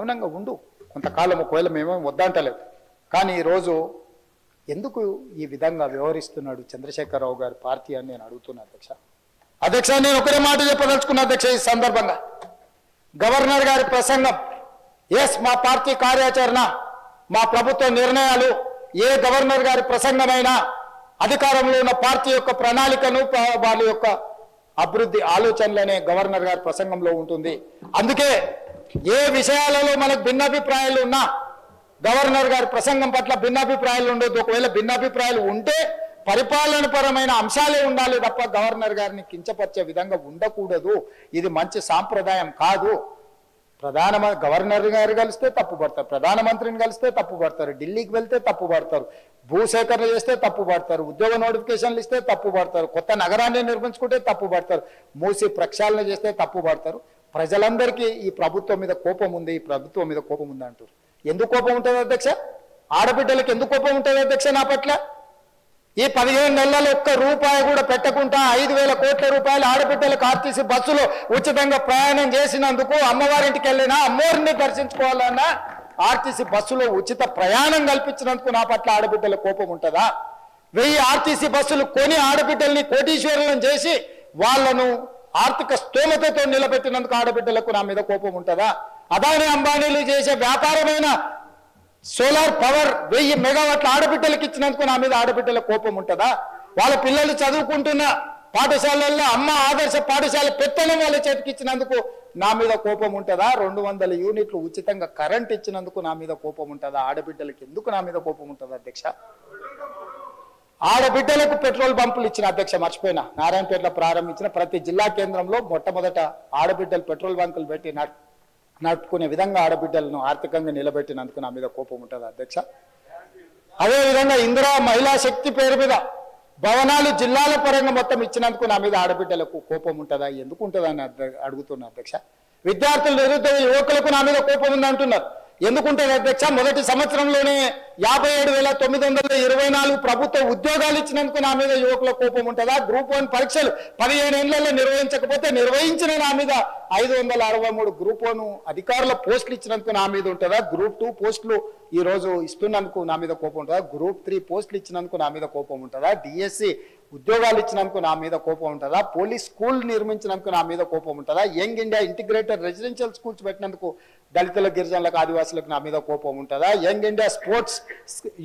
మౌనంగా ఉండు కొంతకాలం, ఒకవేళ మేమేం వద్దంటలేదు. కానీ ఈరోజు ఎందుకు ఈ విధంగా వ్యవహరిస్తున్నాడు చంద్రశేఖరరావు గారి పార్టీ అని నేను అడుగుతున్నా అధ్యక్ష. నేను ఒకరే మాట చెప్పదలుచుకున్నా అధ్యక్ష. ఈ సందర్భంగా గవర్నర్ గారి ప్రసంగం, ఎస్ మా పార్టీ కార్యాచరణ, మా ప్రభుత్వ నిర్ణయాలు, ఏ గవర్నర్ గారి ప్రసంగమైనా అధికారంలో ఉన్న పార్టీ యొక్క ప్రణాళికను, వాళ్ళ యొక్క అభివృద్ధి ఆలోచనలనే గవర్నర్ గారి ప్రసంగంలో ఉంటుంది. అందుకే ఏ విషయాలలో మనకు భిన్నాభిప్రాయాలు ఉన్నా గవర్నర్ గారి ప్రసంగం పట్ల భిన్నాభిప్రాయాలు ఉండొద్దు. ఒకవేళ భిన్నాభిప్రాయాలు ఉంటే పరిపాలన పరమైన అంశాలే ఉండాలి తప్ప గవర్నర్ గారిని కించపరిచే విధంగా ఉండకూడదు. ఇది మంచి సాంప్రదాయం కాదు. గవర్నర్ గారు కలిస్తే తప్పు పడతారు, ప్రధానమంత్రిని కలిస్తే తప్పు పడతారు, ఢిల్లీకి వెళ్తే తప్పు పడతారు, భూసేకరణ చేస్తే తప్పు పడతారు, ఉద్యోగ నోటిఫికేషన్లు ఇస్తే తప్పు పడతారు, కొత్త నగరాన్ని నిర్మించుకుంటే తప్పు పడతారు, మూసి ప్రక్షాళన చేస్తే తప్పు పడతారు. ప్రజలందరికీ ఈ ప్రభుత్వం మీద కోపం ఉంది, ఈ ప్రభుత్వం మీద కోపం ఉంది అంటారు. ఎందుకు కోపం ఉంటుంది అధ్యక్ష? ఆడబిడ్డలకు ఎందుకు కోపం ఉంటుంది అధ్యక్ష నా పట్ల? ఈ 15 నెలల్లో ఒక్క రూపాయి కూడా పెట్టకుండా 5,000 కోట్ల రూపాయలు ఆడబిడ్డలకు ఆర్టీసీ బస్సులో ఉచితంగా ప్రయాణం చేసినందుకు, అమ్మవారింటికి వెళ్ళినా, అమ్మవారిని దర్శించుకోవాలన్నా ఆర్టీసీ బస్సులో ఉచిత ప్రయాణం కల్పించినందుకు నా పట్ల ఆడబిడ్డల కోపం ఉంటుందా? 1000 ఆర్టీసీ బస్సులు కొని ఆడబిడ్డల్ని కోటీశ్వరులను చేసి వాళ్ళను ఆర్థిక స్తోమతతో నిలబెట్టినందుకు ఆడబిడ్డలకు నా మీద కోపం ఉంటుందా? అదాని అంబానీలు చేసే వ్యాపారమైన సోలార్ పవర్ 1000 మెగావాట్ల ఆడబిడ్డలకు ఇచ్చినందుకు నా మీద ఆడబిడ్డల కోపం ఉంటుందా? వాళ్ళ పిల్లలు చదువుకుంటున్న పాఠశాలల్లో అమ్మ ఆదర్శ పాఠశాల పెత్తనం వాళ్ళ చేతికి ఇచ్చినందుకు నా మీద కోపం ఉంటుందా? 200 యూనిట్లు ఉచితంగా కరెంట్ ఇచ్చినందుకు నా మీద కోపం ఉంటుందా? ఆడబిడ్డలకు ఎందుకు నా మీద కోపం ఉంటుంది అధ్యక్ష? ఆడబిడ్డలకు పెట్రోల్ బంపులు ఇచ్చిన అధ్యక్ష, మర్చిపోయినా, నారాయణపేటలో ప్రారంభించిన ప్రతి జిల్లా కేంద్రంలో మొట్టమొదట ఆడబిడ్డలు పెట్రోల్ బంకులు పెట్టి నడుపుకునే విధంగా ఆడబిడ్డలను ఆర్థికంగా నిలబెట్టినందుకు నా మీద కోపం ఉంటుంది అధ్యక్ష. అదేవిధంగా ఇందిరా మహిళా శక్తి పేరు మీద భవనాలు జిల్లాల పరంగా మొత్తం ఇచ్చినందుకు నా మీద ఆడబిడ్డలకు కోపం ఉంటుందా? ఎందుకు ఉంటుందని అడుగుతున్నా అధ్యక్ష. విద్యార్థులు, నిరుద్యోగ యువకులకు నా మీద కోపం ఉంది అంటున్నారు. ఎందుకుంటుంది అధ్యక్ష? మొదటి సంవత్సరంలోనే 57,924 ప్రభుత్వ ఉద్యోగాలు ఇచ్చినందుకు నా మీద యువకుల కోపం ఉంటుందా? గ్రూప్ 1 పరీక్షలు 15 ఏళ్లలో నిర్వహించకపోతే నిర్వహించిన నా మీద 563 గ్రూప్ 1 అధికారుల పోస్టులు ఇచ్చినందుకు నా మీద ఉంటుందా? గ్రూప్ 2 పోస్టులు ఈ రోజు ఇస్తున్నందుకు నా మీద కోపం ఉంటుందా? గ్రూప్ 3 పోస్టులు ఇచ్చినందుకు నా మీద కోపం ఉంటుందా? డిఎస్సి ఉద్యోగాలు ఇచ్చినందుకు నా మీద కోపం ఉంటుందా? పోలీస్ స్కూల్ నిర్మించినందుకు నా మీద కోపం ఉంటుందా? Young India integrated residential schools పెట్టినందుకు దళితుల, గిరిజనులకు, ఆదివాసులకు నా మీద కోపం ఉంటుందా? యంగ్ ఇండియా స్పోర్ట్స్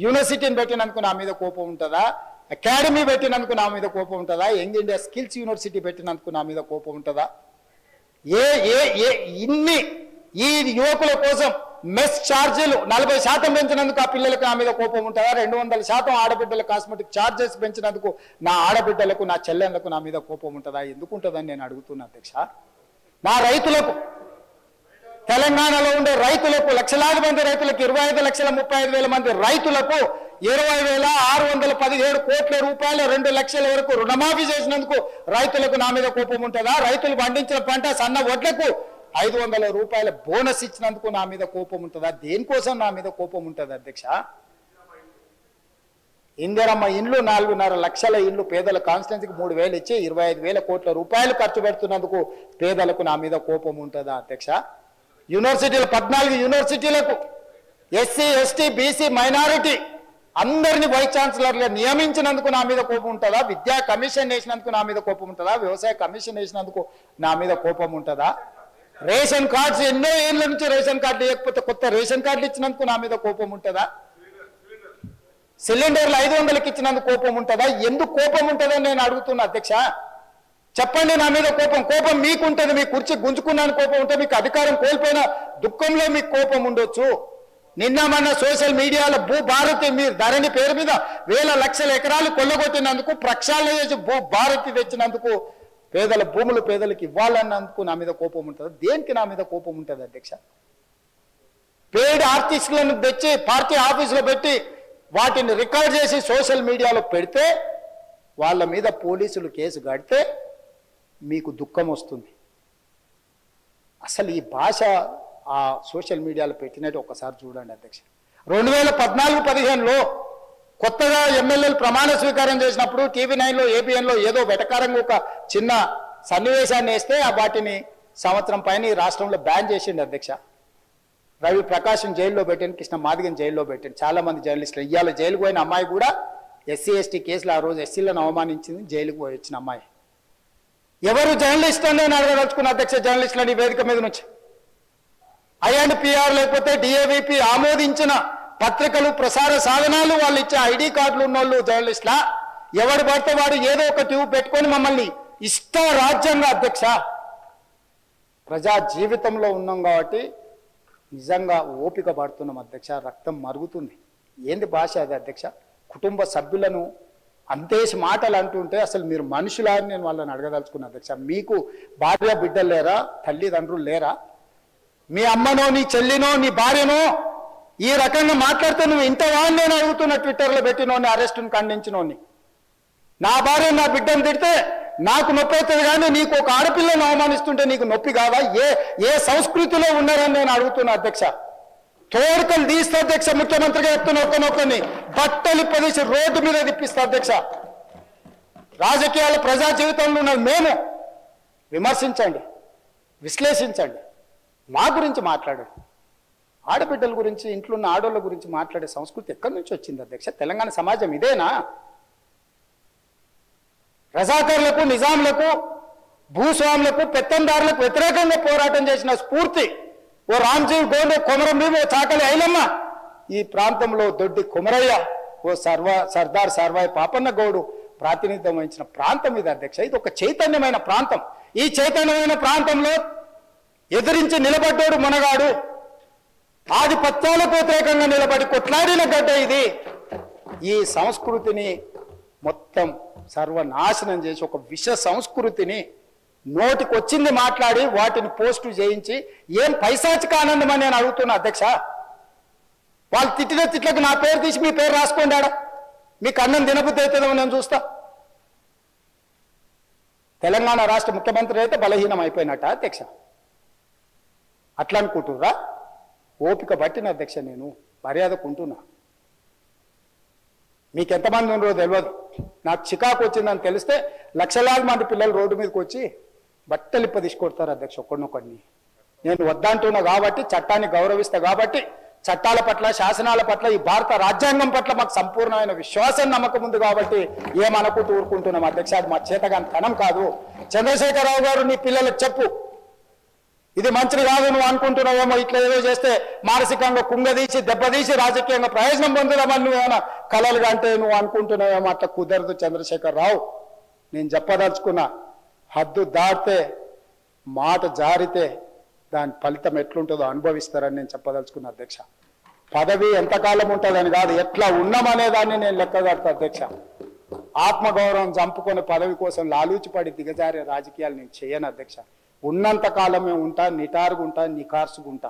యూనివర్సిటీని పెట్టినందుకు నా మీద కోపం ఉంటుందా? అకాడమీ పెట్టినందుకు నా మీద కోపం ఉంటుందా? యంగ్ ఇండియా స్కిల్స్ యూనివర్సిటీ పెట్టినందుకు నా మీద కోపం ఉంటుందా? ఇన్ని ఈ యువకుల కోసం మెస్ ఛార్జీలు 40% పెంచినందుకు ఆ పిల్లలకు నా మీద కోపం ఉంటుందా? 200% ఆడబిడ్డల కాస్మెటిక్ ఛార్జెస్ పెంచినందుకు నా ఆడబిడ్డలకు, నా చెల్లెళ్లకు నా మీద కోపం ఉంటుందా? ఎందుకు ఉంటుందని నేను అడుగుతున్నా అధ్యక్ష. నా రైతులకు, తెలంగాణలో ఉండే రైతులకు, లక్షలాది మంది రైతులకు, 25,35,000 మంది రైతులకు 20,617 కోట్ల రూపాయలు 2 లక్షల వరకు రుణమాఫీ చేసినందుకు రైతులకు నా మీద కోపం ఉంటుందా? రైతులు పండించిన పంట సన్న వడ్లకు 500 రూపాయల బోనస్ ఇచ్చినందుకు నా మీద కోపం ఉంటుందా? దేనికోసం నా మీద కోపం ఉంటుంది అధ్యక్ష? ఇందిరమ్మ ఇండ్లు 4.5 లక్షల ఇండ్లు పేదల కాన్స్టిట్యున్సీకి 3,000 ఇచ్చి 25,000 కోట్ల రూపాయలు ఖర్చు పెడుతున్నందుకు పేదలకు నా మీద కోపం ఉంటుందా అధ్యక్ష? యూనివర్సిటీలు 14 యూనివర్సిటీలకు ఎస్సీ, ఎస్టీ, బీసీ, మైనారిటీ అందరినీ వైస్ ఛాన్సలర్గా నియమించినందుకు నా మీద కోపం ఉంటుందా? విద్యా కమిషన్ వేసినందుకు నా మీద కోపం ఉంటుందా? వ్యవసాయ కమిషన్ వేసినందుకు నా మీద కోపం ఉంటుందా? రేషన్ కార్డ్స్ ఎన్నో ఏళ్ళ నుంచి రేషన్ కార్డు లేకపోతే కొత్త రేషన్ కార్డులు ఇచ్చినందుకు నా మీద కోపం ఉంటుందా? సిలిండర్లు 500కి ఇచ్చినందుకు కోపం ఉంటుందా? ఎందుకు కోపం ఉంటుందని నేను అడుగుతున్నా అధ్యక్ష. చెప్పండి. నా మీద కోపం మీకుంటుంది. మీ కుర్చీ గుంజుకున్నాను కోపం ఉంటే, మీకు అధికారం కోల్పోయిన దుఃఖంలో మీకు కోపం ఉండొచ్చు. నిన్న మొన్న సోషల్ మీడియాలో భూభారతి, మీరు ధరణి పేరు మీద వేల లక్షల ఎకరాలు కొల్లగొట్టినందుకు, ప్రక్షాళన చేసి భూభారతి తెచ్చినందుకు, పేదల భూములు పేదలకు ఇవ్వాలన్నందుకు నా మీద కోపం ఉంటుంది. దేనికి నా మీద కోపం ఉంటుంది అధ్యక్ష? పేడ్ ఆర్టిస్టులను తెచ్చి పార్టీ ఆఫీసులో పెట్టి వాటిని రికార్డ్ చేసి సోషల్ మీడియాలో పెడితే, వాళ్ళ మీద పోలీసులు కేసు కడితే మీకు దుఃఖం వస్తుంది. అసలు ఈ భాష ఆ సోషల్ మీడియాలో పెట్టినట్టు ఒకసారి చూడండి అధ్యక్ష. 2014-15లో కొత్తగా ఎమ్మెల్యేలు ప్రమాణ స్వీకారం చేసినప్పుడు TV9లో, ABNలో ఏదో వెటకారంగా ఒక చిన్న సన్నివేశాన్ని వేస్తే వాటిని సంవత్సరం పైన ఈ రాష్ట్రంలో బ్యాన్ చేసిండు అధ్యక్ష. రవి ప్రకాశం జైల్లో పెట్టాను, కృష్ణ మాదిగని జైల్లో పెట్టాను, చాలా మంది జర్నలిస్టులు. ఇవాళ జైలుకు పోయిన అమ్మాయి కూడా ఎస్సీ ఎస్టీ కేసులు ఆ రోజు ఎస్సీలను అవమానించింది, జైలుకు పోయి వచ్చిన అమ్మాయి. ఎవరు జర్నలిస్ట్ అని నేను అడగదలుచుకున్న అధ్యక్ష, జర్నలిస్టులని వేదిక మీద నుంచి INPR లేకపోతే DAVP ఆమోదించిన పత్రికలు ప్రసార సాధనాలు వాళ్ళు ఇచ్చే ID కార్డులు ఉన్నోళ్ళు జర్నలిస్టులా? ఎవడు పడితే వాడు ఏదో ఒక ట్యూబ్ పెట్టుకొని మమ్మల్ని ఇష్ట రాజ్యంగా అధ్యక్ష, ప్రజా జీవితంలో ఉన్నాం కాబట్టి నిజంగా ఓపిక పడుతున్నాం అధ్యక్ష, రక్తం మరుగుతుంది. ఏంది భాష అది అధ్యక్ష? కుటుంబ సభ్యులను అంతేసి మాటలు అంటుంటే అసలు మీరు మనుషులా అని నేను వాళ్ళని అడగదలుచుకున్నా అధ్యక్ష. మీకు భార్య బిడ్డలు లేరా? తల్లిదండ్రులు లేరా? మీ అమ్మనో నీ చెల్లినో నీ భార్యనో ఈ రకంగా మాట్లాడితే నువ్వు ఇంతవా అని నేను అడుగుతున్నా. ట్విట్టర్లో పెట్టినోని, అరెస్టును ఖండించినోని. నా భార్య నా బిడ్డను తిడితే నాకు నొప్పి అవుతుంది, కానీ నీకు ఒక ఆడపిల్లను అవమానిస్తుంటే నీకు నొప్పి కాదా? ఏ సంస్కృతిలో ఉన్నారని నేను అడుగుతున్నా అధ్యక్ష. తోడుకలు తీస్తే అధ్యక్ష, ముఖ్యమంత్రిగా చెప్తున్న ఒక్కనొక్కని బట్టలు పదేసి రోడ్డు మీద తిప్పిస్తా అధ్యక్ష. రాజకీయాలు ప్రజా జీవితంలో ఉన్నది మేము. విమర్శించండి, విశ్లేషించండి, మా గురించి మాట్లాడండి. ఆడబిడ్డల గురించి, ఇంట్లో ఉన్న ఆడోళ్ళ గురించి మాట్లాడే సంస్కృతి ఎక్కడి నుంచి వచ్చింది అధ్యక్ష? తెలంగాణ సమాజం ఇదేనా? రజాకర్లకు, నిజాంలకు, భూస్వాములకు, పెత్తందారులకు వ్యతిరేకంగా పోరాటం చేసిన స్ఫూర్తి ఓ రామ్జీవ్ గోండే, కొమరం భీమ్, ఓ చాకలి ఐలమ్మ, ఈ ప్రాంతంలో దొడ్డి కుమరయ్య, ఓ సర్దార్ సర్వాయి పాపన్న గౌడు ప్రాతినిధ్యం వహించిన ప్రాంతం ఇది అధ్యక్ష. ఇది ఒక చైతన్యమైన ప్రాంతం. ఈ చైతన్యమైన ప్రాంతంలో ఎదిరించి నిలబడ్డాడు మునగాడు. ఆధిపత్యాలకు వ్యతిరేకంగా నిలబడి కొట్లాడిన గడ్డ ఇది. ఈ సంస్కృతిని మొత్తం సర్వనాశనం చేసి ఒక విష సంస్కృతిని నోటికొచ్చింది మాట్లాడి వాటిని పోస్టు చేయించి ఏం పైశాచిక ఆనందం అని నేను అడుగుతున్నా అధ్యక్ష. వాళ్ళు తిట్టిన తిట్లకు నా పేరు తీసి మీ పేరు రాసుకోండి. ఆడ మీకు అన్నం తినబుద్ధి అవుతుందో నేను చూస్తా. తెలంగాణ రాష్ట్ర ముఖ్యమంత్రి అయితే బలహీనం అయిపోయినట్ట అధ్యక్ష? అట్లా అనుకుంటుర్రా? ఓపిక పట్టిన అధ్యక్ష, నేను మర్యాదకుంటున్నా. మీకు ఎంతమంది ఉన్నారో తెలియదు. నాకు చికాకు వచ్చిందని తెలిస్తే లక్షలాది మంది పిల్లలు రోడ్డు మీదకి వచ్చి బట్టలిప్ప తీసుకొడతారు అధ్యక్ష ఒక్కడినొక్కడిని. నేను వద్దంటున్నా కాబట్టి, చట్టాన్ని గౌరవిస్తా కాబట్టి, చట్టాల పట్ల, శాసనాల పట్ల, ఈ భారత రాజ్యాంగం పట్ల మాకు సంపూర్ణమైన విశ్వాసం, నమ్మకం ఉంది కాబట్టి ఏమనుకుంటూ ఊరుకుంటున్నాం అధ్యక్ష. అది మా చేతగాని తనం కాదు. చంద్రశేఖరరావు గారు, నీ పిల్లలకు చెప్పు, ఇది మంచిది కాదు, నువ్వు అనుకుంటున్నావేమో ఇట్లా ఏదో చేస్తే మానసికంగా కుంగదీసి దెబ్బతీసి రాజకీయంగా ప్రయోజనం పొందుదామని నువ్వేమైనా కలలుగా అంటే నువ్వు అనుకుంటున్నావేమో. అట్లా కుదరదు చంద్రశేఖరరావు. నేను చెప్పదలుచుకున్నా, హద్దు దాటితే, మాట జారితే దాని ఫలితం ఎట్లుంటుందో అనుభవిస్తారని నేను చెప్పదలుచుకున్నా అధ్యక్ష. పదవి ఎంతకాలం ఉంటుందని కాదు, ఎట్లా ఉన్నామనే దాన్ని నేను లెక్కగడతా అధ్యక్ష. ఆత్మగౌరవం చంపుకొని పదవి కోసం లాలూచిపడి దిగజారే రాజకీయాలు నేను చేయను అధ్యక్ష. ఉన్నంత కాలమే ఉంటా, నిటారుగుంటా, నికార్సుగుంటా.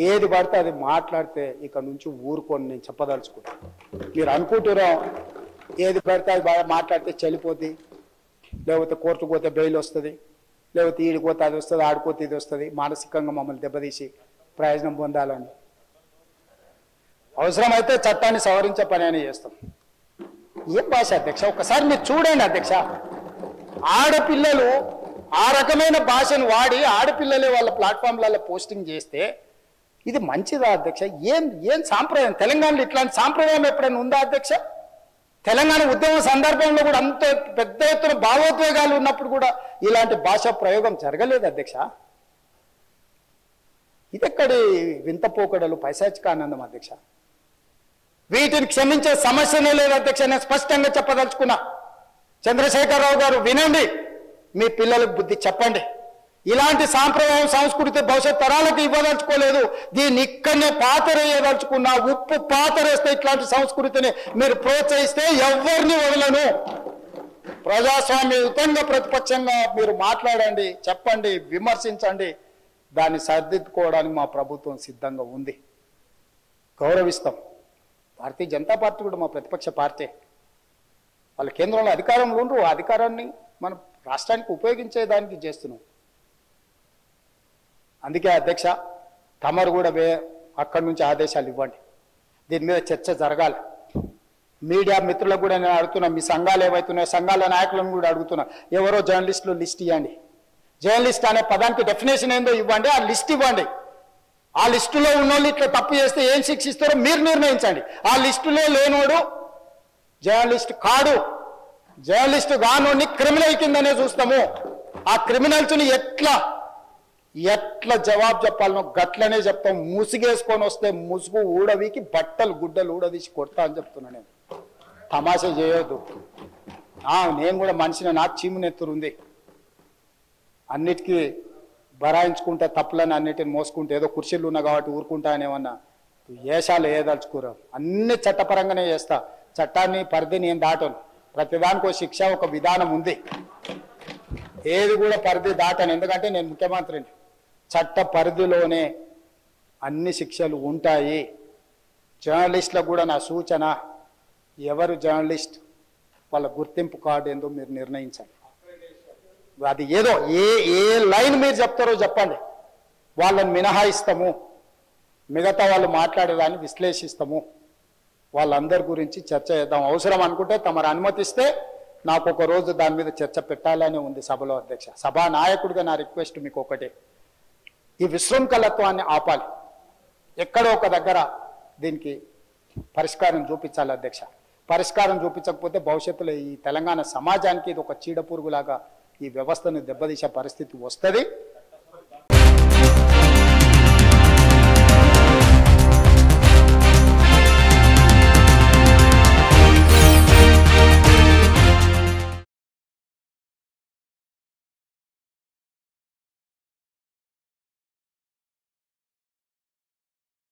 ఏది పడితే అది మాట్లాడితే ఇక నుంచి ఊరుకొని నేను చెప్పదలుచుకుంటా. మీరు అనుకుంటున్నాం ఏది పడితే అది బాగా మాట్లాడితే చెల్లిపోద్ది, లేకపోతే కోర్టుకు పోతే బెయిల్ వస్తుంది, లేకపోతే ఈడిపోతే అది వస్తుంది, ఆడిపోతే ఇది వస్తుంది, మానసికంగా మమ్మల్ని దెబ్బతీసి ప్రయోజనం పొందాలని. అవసరమైతే చట్టాన్ని సవరించే పని అని చేస్తాం. ఏం భాష అధ్యక్ష? ఒకసారి మీరు చూడండి అధ్యక్ష. ఆడపిల్లలు ఆ రకమైన భాషను వాడి ఆడపిల్లలే వాళ్ళ ప్లాట్ఫామ్లలో పోస్టింగ్ చేస్తే ఇది మంచిదా అధ్యక్ష? ఏం సాంప్రదాయం? తెలంగాణలో ఇట్లాంటి సాంప్రదాయం ఎప్పుడైనా ఉందా అధ్యక్ష? తెలంగాణ ఉద్యమం సందర్భంలో కూడా అంత పెద్ద ఎత్తున భావోద్వేగాలు ఉన్నప్పుడు కూడా ఇలాంటి భాషా ప్రయోగం జరగలేదు అధ్యక్ష. ఇదెక్కడి వింత పోకడలు, పైశాచిక ఆనందం అధ్యక్ష? వీటిని క్షమించే సమస్యనే లేదు అధ్యక్ష. నేను స్పష్టంగా చెప్పదలుచుకున్నా. చంద్రశేఖరరావు గారు వినండి, మీ పిల్లలకు బుద్ధి చెప్పండి. ఇలాంటి సాంప్రదాయం, సంస్కృతి భవిష్యత్ తరాలకు ఇవ్వదలుచుకోలేదు. దీన్ని ఇక్కడనే పాతరేయదలుచుకున్నా. ఉప్పు పాతరేస్తే ఇట్లాంటి సంస్కృతిని మీరు ప్రోత్సహిస్తే ఎవరిని వదలను. ప్రజాస్వామ్యయుతంగా ప్రతిపక్షంగా మీరు మాట్లాడండి, చెప్పండి, విమర్శించండి. దాన్ని సరిదిద్దుకోవడానికి మా ప్రభుత్వం సిద్ధంగా ఉంది. గౌరవిస్తాం. భారతీయ జనతా పార్టీ కూడా మా ప్రతిపక్ష పార్టీ. వాళ్ళ కేంద్రంలో అధికారంలో ఉండరు. ఆ అధికారాన్ని మనం రాష్ట్రానికి ఉపయోగించేదానికి చేస్తున్నాం. అందుకే అధ్యక్ష, తమరు కూడా అక్కడి నుంచి ఆదేశాలు ఇవ్వండి. దీని మీద చర్చ జరగాలి. మీడియా మిత్రులకు కూడా నేను అడుగుతున్నా, మీ సంఘాలు ఏవైతున్నాయో సంఘాల నాయకులను కూడా అడుగుతున్నా, ఎవరో జర్నలిస్టులు లిస్ట్ ఇవ్వండి. జర్నలిస్ట్ అనే పదానికి డెఫినేషన్ ఏందో ఇవ్వండి, ఆ లిస్ట్ ఇవ్వండి. ఆ లిస్టులో ఉన్నోళ్ళు ఇట్లా తప్పు చేస్తే ఏం శిక్షిస్తారో మీరు నిర్ణయించండి. ఆ లిస్టులో లేనోడు జర్నలిస్ట్ కాడు, జర్నలిస్ట్ కానోడిని క్రిమినల్ కిందనే చూస్తాము. ఆ క్రిమినల్స్ని ఎట్లా జవాబు చెప్పాలనో గట్లనే చెప్తాం. ముసుగేసుకొని వస్తే ముసుగు ఊడవికి బట్టలు గుడ్డలు ఊడదీసి కొడతా అని చెప్తున్నా. నేను తమాషా చేయొద్దు. నేను కూడా మనిషిని, నాకు చీమునెత్తురుంది. అన్నిటికీ బరాయించుకుంటే తప్పులని అన్నిటిని మోసుకుంటే ఏదో కుర్చీలు ఉన్నా కాబట్టి ఊరుకుంటా అనేమన్నా ఏషాలు ఏదలుచుకోరు. అన్ని చట్టపరంగానే చేస్తా. చట్టాన్ని పరిధి నేను దాటను. ప్రతిదానికి ఒక శిక్ష, ఒక విధానం ఉంది. ఏది కూడా పరిధి దాటను, ఎందుకంటే నేను ముఖ్యమంత్రిని. చట్ట పరిధిలోనే అన్ని శిక్షలు ఉంటాయి. జర్నలిస్టులకు కూడా నా సూచన, ఎవరు జర్నలిస్ట్ వాళ్ళ గుర్తింపు కార్డు ఏందో మీరు నిర్ణయించండి. అది ఏదో ఏ లైన్ మీరు చెప్తారో చెప్పండి, వాళ్ళని మినహాయిస్తాము, మిగతా వాళ్ళు మాట్లాడేదాన్ని విశ్లేషిస్తాము. వాళ్ళందరి గురించి చర్చ చేద్దాం. అవసరం అనుకుంటే తమరు అనుమతిస్తే నాకు ఒక రోజు దాని మీద చర్చ పెట్టాలనే ఉంది సభలో. అధ్యక్ష, సభా నాయకుడిగా నా రిక్వెస్ట్ మీకు ఒకటే, ఈ విశృంఖలత్వాన్ని ఆపాలి. ఎక్కడో ఒక దగ్గర దీనికి పరిష్కారం చూపించాలి అధ్యక్ష. పరిష్కారం చూపించకపోతే భవిష్యత్తులో ఈ తెలంగాణ సమాజానికి ఇది ఒక చీడపురుగులాగా ఈ వ్యవస్థను దెబ్బతీసే పరిస్థితి వస్తుంది.